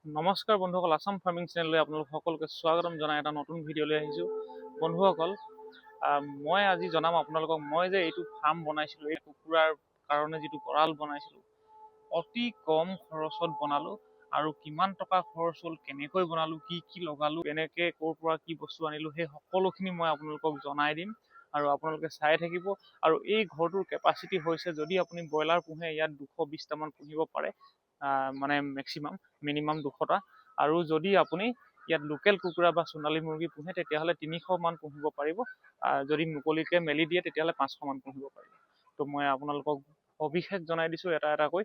নমস্কাৰ বন্ধুসকল, আসাম ফাৰ্মিং চেনেললৈ আপোনালোক সকলোকে স্বাগতম জনাই এটা নতুন ভিডিঅ' লৈ আহিছোঁ। বন্ধুসকল, মই আজি জনাম আপোনালোকক মই যে এইটো ফাৰ্ম বনাইছিলোঁ, এই কুকুৰাৰ কাৰণে যিটো গঁৰাল বনাইছিলোঁ, অতি কম খৰচত বনালোঁ। আৰু কিমান টকা খৰচ হ'ল, কেনেকৈ বনালোঁ, কি কি লগালোঁ, কেনেকৈ ক'ৰ পৰা কি বস্তু আনিলোঁ, সেই সকলোখিনি মই আপোনালোকক জনাই দিম আৰু আপোনালোকে চাই থাকিব। আৰু এই ঘৰটোৰ কেপাচিটি হৈছে, যদি আপুনি ব্ৰইলাৰ পোহে ইয়াত 220টামান পুহিব পাৰে, মানে মেক্সিমাম, মিনিমাম 200টা। আৰু যদি আপুনি ইয়াত লোকেল কুকুৰা বা সোণালী মুৰ্গী পোহে তেতিয়াহ'লে 300মান পুহিব পাৰিব। যদি মুকলিকৈ মেলি দিয়ে তেতিয়াহ'লে 500মান পুহিব পাৰিব। তো মই আপোনালোকক সবিশেষ জনাই দিছোঁ এটা এটাকৈ,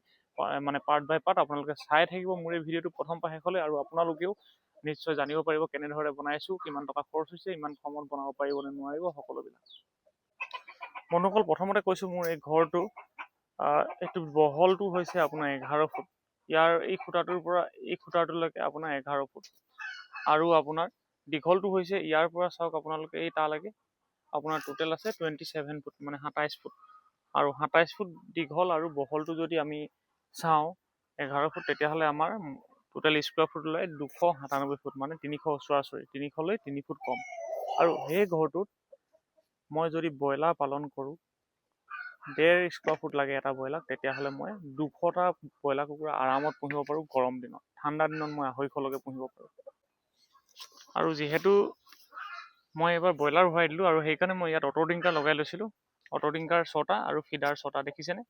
মানে পাৰ্ট বাই পাৰ্ট। আপোনালোকে চাই থাকিব মোৰ এই ভিডিঅ'টো প্ৰথম পৰা শেষলৈ, আৰু আপোনালোকেও নিশ্চয় জানিব পাৰিব কেনেদৰে বনাইছোঁ, কিমান টকা খৰচ হৈছে, ইমান কমত বনাব পাৰিব নে নোৱাৰিব, সকলোবিলাক। বন্ধুসকল, প্ৰথমতে কৈছোঁ মোৰ এই ঘৰটো, এইটো বহলটো হৈছে আপোনাৰ 11 ফুট। ইয়াৰ এই খুঁটাটোৰ পৰা এই খুঁটাটোলৈকে আপোনাৰ 11 ফুট। আৰু আপোনাৰ দীঘলটো হৈছে ইয়াৰ পৰা চাওক আপোনালোকে এই তালৈকে আপোনাৰ টোটেল আছে 27 ফুট, মানে 27 ফুট। আৰু 27 ফুট দীঘল আৰু বহলটো যদি আমি চাওঁ 11 ফুট, তেতিয়াহ'লে আমাৰ টোটেল স্কুৱাৰ ফুট ওলাই 297 ফুট, মানে 300 ওচৰা-ওচৰি, 300লৈ 3 ফুট কম। আৰু সেই ঘৰটোত মই যদি ব্ৰইলাৰ পালন কৰোঁ, 1.5 স্কুৱাৰ ফুট লাগে এটা ব্ৰইলাৰ, তেতিয়াহ'লে মই 200টা ব্ৰইলাৰ কুকুৰা আৰামত পুহিব পাৰোঁ গৰম দিনত। ঠাণ্ডা দিনত মই 250লৈকে পুহিব পাৰোঁ। আৰু যিহেতু মই এইবাৰ ব্ৰইলাৰ ভৰাই দিলোঁ, আৰু সেইকাৰণে মই ইয়াত অটো ডিংকাৰ লগাই লৈছিলোঁ। অটো ডিংকাৰ 6টা আৰু ফিডাৰ 6টা, দেখিছেনে?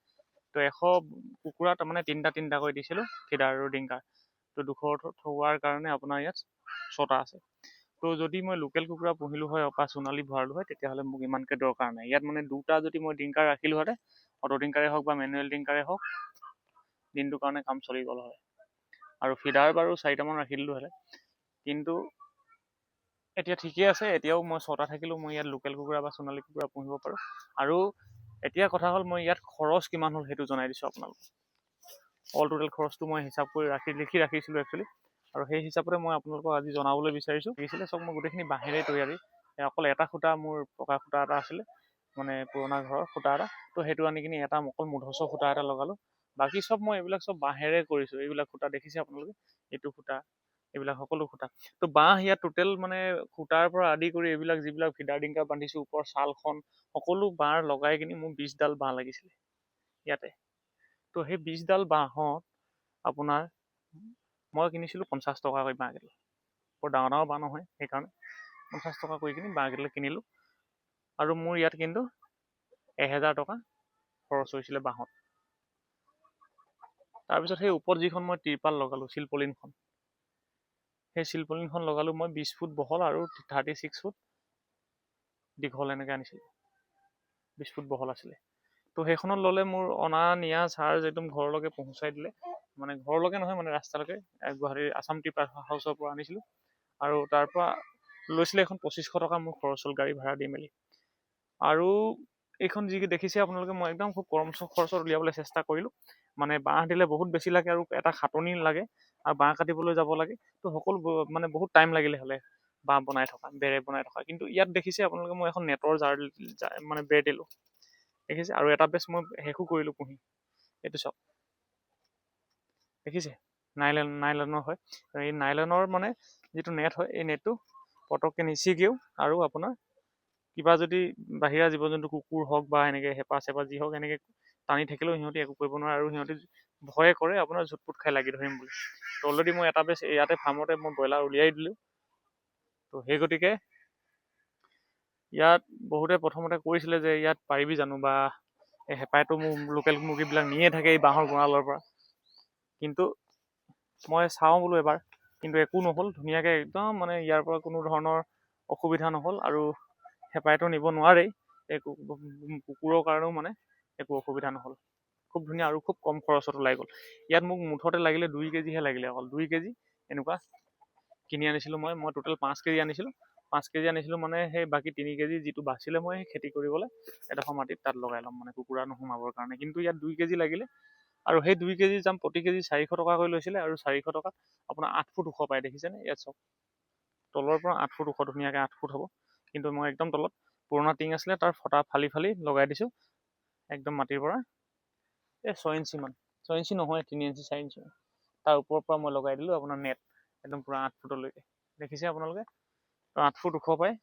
তো 100 কুকুৰা তাৰমানে 3টা কৰি দিছিলোঁ, ফিডাৰ আৰু ডিংকাৰ। তো 200 থোৱাৰ কাৰণে আপোনাৰ ইয়াত 6টা আছে। তো যদি মই লোকেল কুকুৰা পুহিলোঁ হয় বা সোণালী ভৰালোঁ হয়, তেতিয়াহ'লে মোক ইমানকৈ দৰকাৰ নাই। ইয়াত মানে 2টা যদি মই ডিংকাৰ ৰাখিলোঁ হয়, অটো ডিংকাৰে হওক বা মেনুৱেল ডিংকাৰে হওক, দিনটোৰ কাৰণে কাম চলি গ'ল হয়। আৰু ফিডাৰ বাৰু 4টামান ৰাখি দিলোঁ হ'লে। কিন্তু এতিয়া ঠিকেই আছে, এতিয়াও মই 6টা থাকিলেও মই ইয়াত লোকেল কুকুৰা বা সোণালী কুকুৰা পুহিব পাৰোঁ। আৰু এতিয়া কথা হ'ল, মই ইয়াত খৰচ কিমান হ'ল সেইটো জনাই দিছোঁ আপোনালোকক। অল টোটেল খৰচটো মই হিচাপ কৰি লিখি ৰাখিছিলোঁ একচুৱেলি, আৰু সেই হিচাপতে মই আপোনালোকক আজি জনাবলৈ বিচাৰিছোঁ। দেখিছিলে চব মই গোটেইখিনি বাঁহেৰে তৈয়াৰী। অকল এটা খুঁটা মোৰ পকা খুঁটা এটা আছিলে, মানে পুৰণা ঘৰৰ খুঁটা এটা, তো সেইটো আনি কিনি এটা অকল মুধচৰ খুঁটা এটা লগালোঁ। বাকী চব মই এইবিলাক চব বাঁহেৰে কৰিছোঁ। এইবিলাক খুঁটা দেখিছে আপোনালোকে, এইটো খুঁটা, এইবিলাক সকলো খুঁটা। তো বাঁহ ইয়াত টোটেল মানে খুঁটাৰ পৰা আদি কৰি এইবিলাক যিবিলাক ফিডাৰ ডিংকাৰ বান্ধিছোঁ, ওপৰ ছালখন, সকলো বাঁহ লগাই কিনি মোৰ 20ডাল বাঁহ লাগিছিলে ইয়াতে। তো সেই 20ডাল বাঁহত আপোনাৰ মই কিনিছিলোঁ 50 টকাকৈ বাঁহকেইডাল। বৰ ডাঙৰ ডাঙৰ বাঁহ নহয়, সেইকাৰণে 50 টকা কৰি কিনি বাঁহকেইডাল কিনিলোঁ। আৰু মোৰ ইয়াত কিন্তু 1000 টকা খৰচ হৈছিলে বাঁহত। তাৰপিছত সেই ওপৰত যিখন মই তিৰপাল লগালোঁ, চিলপলিনখন, সেই চিলপলিনখন লগালোঁ মই 20 ফুট বহল আৰু 36 ফুট দীঘল, এনেকৈ আনিছিলোঁ। 20 ফুট বহল আছিলে। তো সেইখনত ল'লে মোৰ অনা নিয়া চাৰ্জ একদম ঘৰলৈকে পহুচাই দিলে। মানে ঘৰলৈকে নহয়, মানে ৰাস্তালৈকে, গুৱাহাটীৰ আছাম ট্ৰি হাউচৰ পৰা আনিছিলোঁ। আৰু তাৰ পৰা লৈছিলে এখন 2500 টকা মোৰ খৰচ হ'ল, গাড়ী ভাড়া দি মেলি। আৰু এইখন যি দেখিছে আপোনালোকে, মই একদম খুব কম খৰচত উলিয়াবলৈ চেষ্টা কৰিলোঁ। মানে বাঁহ দিলে বহুত বেছি লাগে, আৰু এটা খাটনি লাগে, আৰু বাঁহ কাটিবলৈ যাব লাগে। তো সকলো মানে বহুত টাইম লাগিলে হ'লে বাঁহ বনাই থকা, বেৰে বনাই থকা। কিন্তু ইয়াত দেখিছে আপোনালোকে, মই এখন নেটৰ মানে বেৰ দিলোঁ, দেখিছে? আৰু এটা বেচ মই শেষো কৰিলোঁ পুহি। এইটো চাওক, দেখিছে? নাইলনৰ হয়। এই নাইলনৰ মানে যিটো নেট হয়, এই নেটটো পটককৈ নিচিগেও। আৰু আপোনাৰ কিবা যদি বাহিৰা জীৱ জন্তু, কুকুৰ হওক বা এনেকৈ হেপা চেপা যি হওক, এনেকৈ টানি থাকিলেও সিহঁতি একো কৰিব নোৱাৰে। আৰু সিহঁতি ভয়ে কৰে আপোনাৰ জুটপুট খাই লাগি ধৰিম বুলি। তো অলৰেডি মই এটা বেচ ইয়াতে ফাৰ্মতে মই ব্ৰইলাৰ উলিয়াই দিলোঁ। তো সেই গতিকে ইয়াত বহুতে প্ৰথমতে কৈছিলে যে ইয়াত পাৰিবি জানো, বা এই হেপাইতো মোৰ লোকেল মুৰ্গীবিলাক নিয়ে থাকে এই বাঁহৰ গঁৰালৰ পৰা। কিন্তু মই চাওঁ বোলো এবাৰ, কিন্তু একো নহ'ল। ধুনীয়াকৈ একদম মানে ইয়াৰ পৰা কোনো ধৰণৰ অসুবিধা নহ'ল। আৰু হেপাইতো নিব নোৱাৰেই, এই কুকুৰৰ কাৰণেও মানে একো অসুবিধা নহ'ল। খুব ধুনীয়া আৰু খুব কম খৰচত ওলাই গ'ল। ইয়াত মোক মুঠতে লাগিলে 2 কেজিহে লাগিলে, অকল 2 কেজি এনেকুৱা কিনি আনিছিলোঁ মই টোটেল 5 কেজি আনিছিলোঁ। 5 কেজি আনিছিলোঁ, মানে সেই বাকী 3 কেজি যিটো বাচিলে মই খেতি কৰিবলৈ এডোখৰ মাটিত তাত লগাই ল'ম, মানে কুকুৰা নোসোমাবৰ কাৰণে। কিন্তু ইয়াত 2 কেজি লাগিলে, আৰু সেই 2 কেজি দাম প্ৰতি কেজি 400 টকাকৈ লৈছিলে। আৰু 400 টকাত আপোনাৰ 8 ফুট ওখ পায়, দেখিছেনে? ইয়াত চাওক, তলৰ পৰা 8 ফুট ওখ, ধুনীয়াকৈ 8 ফুট হ'ব। কিন্তু মই একদম তলত পুৰণা টিং আছিলে, তাৰ ফটা ফালি লগাই দিছোঁ একদম মাটিৰ পৰা 6 ইঞ্চিমান, 6 ইঞ্চি নহয়, 3 ইঞ্চি 4 ইঞ্চি তাৰ ওপৰৰ পৰা মই লগাই দিলোঁ আপোনাৰ নেট একদম পূৰা 8 ফুটলৈকে। দেখিছে আপোনালোকে, তো 8 ফুট ওখ পায়।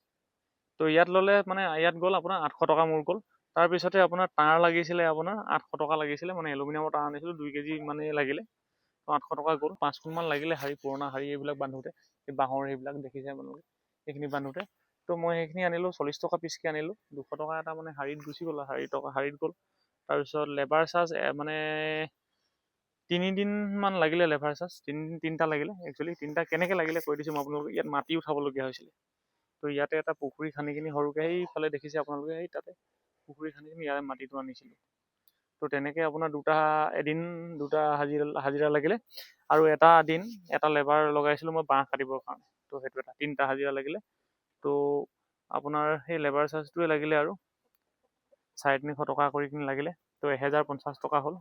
তো ইয়াত ল'লে মানে ইয়াত গ'ল আপোনাৰ 800 টকা মোৰ গ'ল। তাৰপিছতে আপোনাৰ তাঁৰ লাগিছিলে আপোনাৰ 800 টকা লাগিছিলে, মানে এলুমিনিয়ামৰ তাঁৰ আনিছিলোঁ 2 কেজি মানে লাগিলে। তো 800 টকা গ'ল। 5 ফুটমান লাগিলে শাৰী, পুৰণা শাৰী এইবিলাক বান্ধোতে, এই বাঁহৰ সেইবিলাক দেখিছে আপোনালোকে, সেইখিনি বান্ধোতে। তো মই সেইখিনি আনিলোঁ 40 টকা পিচকৈ আনিলোঁ। 200 টকা এটা মানে শাৰীত গুচি গ'ল, শাৰীত গ'ল। তাৰপিছত লেবাৰ চাৰ্জ মানে 3 দিন মান লাগিলে লেবাৰ চাৰ্জ, 3টা লাগিলে। একচুৱেলি 3টা কেনেকৈ লাগিলে কৈ দিছোঁ মই আপোনালোকক। ইয়াত মাটি উঠাবলগীয়া হৈছিলে। তো ইয়াতে এটা পুখুৰী খান্দি কিনি সৰুকৈ সেইফালে দেখিছে আপোনালোকে, সেই তাতে পুখুৰী খান্দি কিনি ইয়াতে মাটিটো আনিছিলোঁ। তো তেনেকৈ আপোনাৰ এদিন দুটা হাজিৰা লাগিলে, আৰু এটা লেবাৰ লগাইছিলোঁ মই বাঁহ কাটিবৰ কাৰণে। তো সেইটো 3টা হাজিৰা লাগিলে। তো আপোনাৰ সেই লেবাৰ চাৰ্জটোৱে লাগিলে আৰু 350 টকা কৰি কিনি লাগিলে। তো 1050 টকা হ'ল।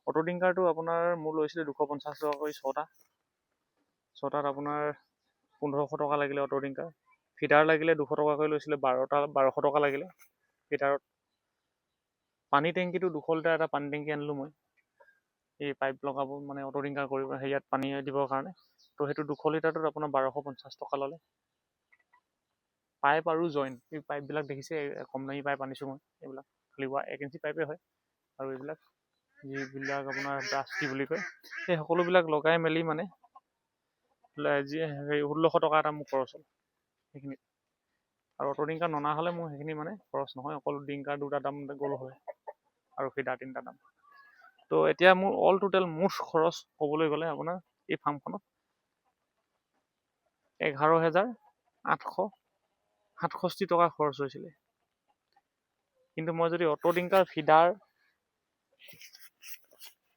অটো ডিংকাৰটো আপোনাৰ মোৰ লৈছিলে 250 টকা কৰি ছটাত আপোনাৰ 1500 টকা লাগিলে অটো ডিংকাৰ। ফিডাৰ লাগিলে 200 টকাকৈ লৈছিলে, 1200 টকা লাগিলে ফিডাৰত। পানী টেংকিটো 200 লিটাৰ এটা পানী টেংকি আনিলোঁ মই, এই পাইপ লগাব মানে অটো ডিংকাৰ কৰিব হেৰিয়াত পানী দিবৰ কাৰণে। তো সেইটো 200 লিটাৰটোত আপোনাৰ 1250 টকা ল'লে। পাইপ আৰু জইণ্ট, এই পাইপবিলাক দেখিছে, কম দামী পাইপ আনিছোঁ মই। এইবিলাক খালি 1 ইঞ্চি পাইপে হয়। আৰু এইবিলাক যিবিলাক আপোনাৰ ব্ৰাছ বুলি কয়, সেই সকলোবিলাক লগাই মেলি মানে 1600 টকা এটা মোৰ খৰচ হ'ল সেইখিনিত। আৰু অটো ডিংকাৰ ননা হ'লে মোৰ সেইখিনি মানে খৰচ নহয়, অকল ডিংকাৰ 2টা দাম গ'ল হয় আৰু ফিডাৰ 3টা দাম। তো এতিয়া মোৰ অল টোটেল মুঠ খৰচ ক'বলৈ গ'লে আপোনাৰ এই ফাৰ্মখনত 11,867 টকা খৰচ হৈছিলে। কিন্তু মই যদি অটো ডিংকাৰ, ফিডাৰ,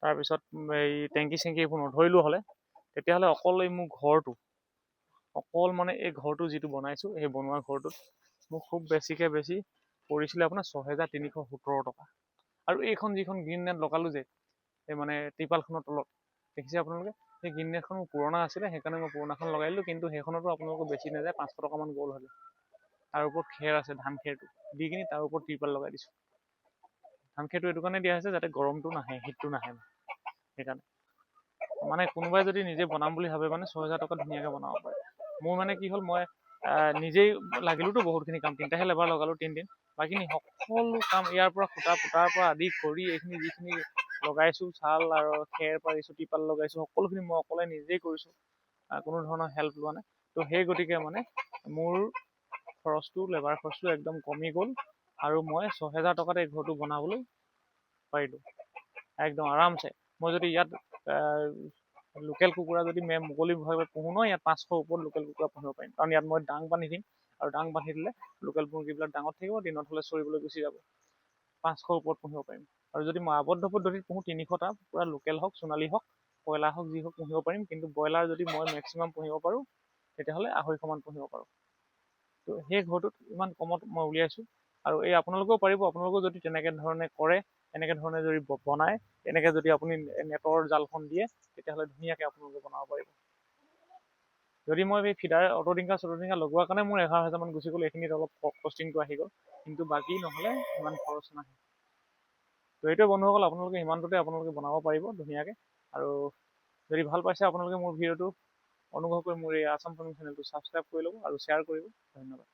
তাৰপিছত এই টেংকি চেংকি এইবোৰ নধৰিলোঁ হ'লে, তেতিয়াহ'লে অকল এই মোৰ ঘৰটো, মানে এই ঘৰটো যিটো বনাইছোঁ, সেই বনোৱা ঘৰটোত মোক খুব বেছিকৈ বেছি পৰিছিলে আপোনাৰ 6,317 টকা। আৰু এইখন যিখন গ্ৰীণ নেট লগালোঁ যে, এই মানে ত্ৰিপালখনৰ তলত দেখিছে আপোনালোকে, সেই গ্ৰীণ নেটখন মোৰ পুৰণা আছিলে, সেইকাৰণে মই পুৰণাখন লগাই দিলোঁ। কিন্তু সেইখনতো আপোনালোকৰ বেছি নাযায়, 500 টকামান গ'ল হ'লে। তাৰ ওপৰত খেৰ আছে, ধান খেৰটো দি কিনি তাৰ ওপৰত ত্ৰিপাল লগাই দিছোঁ। ধান খেৰটো এইটো কাৰণে দিয়া হৈছে যাতে গৰমটো নাহে, শীতটো নাহে, সেইকাৰণে। মানে কোনোবাই যদি নিজে বনাম বুলি ভাবে মানে 6,000 টকাত ধুনীয়াকৈ বনাব পাৰে। মোৰ মানে কি হ'ল, মই নিজেই লাগিলোঁতো বহুতখিনি কাম, 3টাহে লেবাৰ লগালোঁ 3 দিন। বাকীখিনি সকলো কাম ইয়াৰ পৰা খুটা পুটাৰ পৰা আদি কৰি এইখিনি যিখিনি লগাইছোঁ, চাল আৰু খেৰ পাৰিছোঁ, ত্ৰিপাল লগাইছোঁ, সকলোখিনি মই অকলে নিজেই কৰিছোঁ, কোনো ধৰণৰ হেল্প লোৱা নাই। তো সেই গতিকে মানে মোৰ লেবাৰ খৰচটো একদম কমি গ'ল, আৰু মই 6,000 টকাতে এই ঘৰটো বনাবলৈ পাৰিলোঁ একদম আৰামছে। মই যদি ইয়াত লোকেল কুকুৰা যদি মুকলিভাৱে পুহো ন, ইয়াত 500 ওপৰত লোকেল কুকুৰা পুহিব পাৰিম। কাৰণ ইয়াত মই ডাং বান্ধি দিম, আৰু ডাং বান্ধি দিলে লোকেল মুৰ্গীবিলাক ডাঙত থাকিব, দিনত হ'লে চৰিবলৈ গুচি যাব। 500 ওপৰত পুহিব পাৰিম। আৰু যদি মই আবদ্ধ পদ্ধতিত পুহোঁ 300টা, পূৰা লোকেল হওক, সোণালী হওক, কয়লা হওক, যি হওক পুহিব পাৰিম। কিন্তু ব্ৰইলাৰ যদি মই মেক্সিমাম পুহিব পাৰোঁ, তেতিয়াহ'লে 250 মান পুহিব পাৰোঁ। তো সেই ঘৰটোত ইমান কমত মই উলিয়াইছোঁ। আৰু এই আপোনালোকেও পাৰিব, আপোনালোকেও যদি তেনেকৈ ধৰণে কৰে, এনেকৈ ধৰণে যদি বনায়, এনেকৈ যদি আপুনি নেটৰ জালখন দিয়ে, তেতিয়াহ'লে ধুনীয়াকৈ আপোনালোকে বনাব পাৰিব। যদি মই এই ফিডাৰ, অটো ডিংকাৰ লগোৱাৰ কাৰণে মোৰ 11,000 মান গুচি গ'ল, এইখিনিত অলপ কষ্টিংটো আহি গ'ল, কিন্তু বাকী নহ'লে ইমান খৰচ নাহে। তো এইটোৱে বন্ধুসকল, আপোনালোকে ইমানটোতে আপোনালোকে বনাব পাৰিব ধুনীয়াকৈ। আৰু যদি ভাল পাইছে আপোনালোকে মোৰ ভিডিঅ'টো, অনুগ্ৰহ কৰি মোৰ এই আসাম ফাৰ্মিং চেনেলটো ছাবস্ক্ৰাইব কৰি ল'ব আৰু শ্বেয়াৰ কৰিব। ধন্যবাদ।